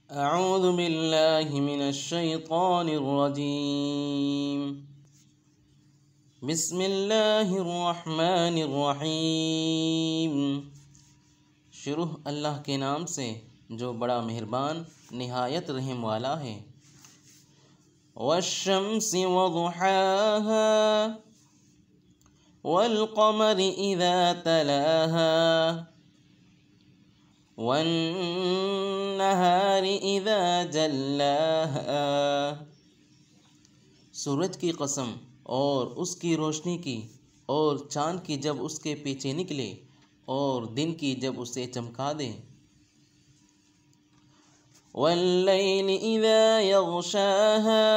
اعوذ باللہ من الشیطان الرجیم بسم اللہ الرحمن الرحیم۔ شروع اللہ کے نام سے جو بڑا مہربان نہایت رحم والا ہے۔ والشمس وضحاها والقمر اذا تلاها والنہار اذا جلاها۔ سورج کی قسم اور اس کی روشنی کی، اور چاند کی جب اس کے پیچھے نکلے، اور دن کی جب اسے چمکا دے۔ واللیل اذا یغشاها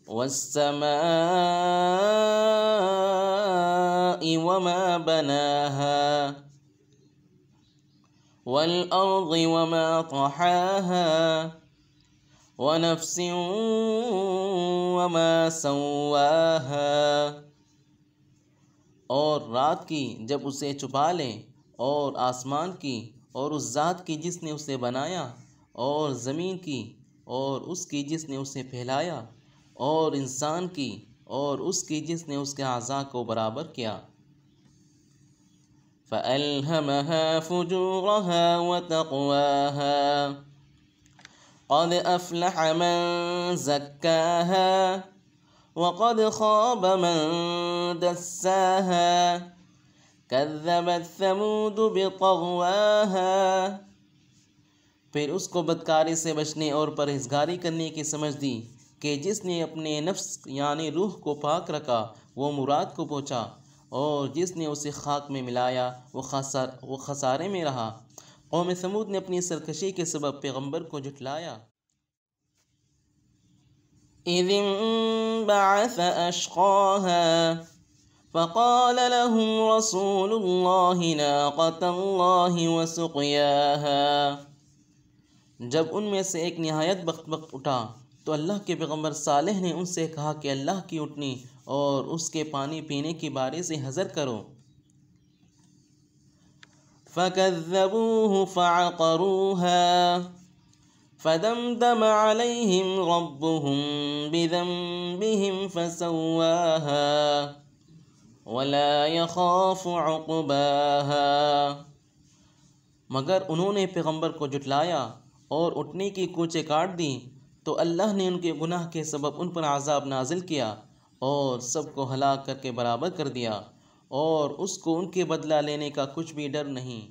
والسماء وما بناها والأرض وما طحاها ونفس وما سواها۔ اور رات کی جب اسے چھپا لے، اور آسمان کی اور اس ذات کی جس نے اسے بنایا، اور زمین کی اور اس کی جس نے اسے پھیلایا، اور انسان کی اور اس کی جس نے اس کے اعضاء کو برابر کیا۔ فَأَلْهَمَهَا فُجُورَهَا وَتَقْوَاهَا قَدْ أَفْلَحَ مَنْ زَكَّاهَا وَقَدْ خَابَ مَنْ دَسَّاهَا كَذَّبَتْ ثَمُودُ بِطَغْوَاهَا۔ پھر اس کو بدکاری سے بچنے اور پرہیزگاری کرنے کی سمجھ دی کہ جس نے اپنے نفس یعنی روح کو پاک رکھا وہ مراد کو پہنچا، اور جس نے اسے خاک میں ملایا وہ خسارے میں رہا۔ قوم ثمود نے اپنی سرکشی کے سبب پیغمبر کو جھٹلایا۔ اذ انبعث اشقاها فقال لهم رسول الله ناقة الله وسقياها۔ جب ان میں سے ایک نہایت بخت اٹھا تو اللہ کے پیغمبر صالح نے ان سے کہا کہ اللہ کی اونٹنی اور اس کے پانی پینے کے بارے سے حذر کرو۔ فَكَذَّبُوهُ فَعَقَرُوهَا فَدَمْدَمَ عَلَيْهِمْ رَبُّهُمْ بِذَنبِهِمْ فَسَوَّاهَا وَلَا يَخَافُ عُقْبَاهَا۔ مگر انہوں نے پیغمبر کو جھٹلایا اور اٹھنے کی کوچیں کاٹ دی، تو اللہ نے ان کے گناہ کے سبب ان پر عذاب نازل کیا اور سب کو ہلاک کر کے برابر کر دیا، اور اس کو ان کے بدلہ لینے کا کچھ بھی ڈر نہیں۔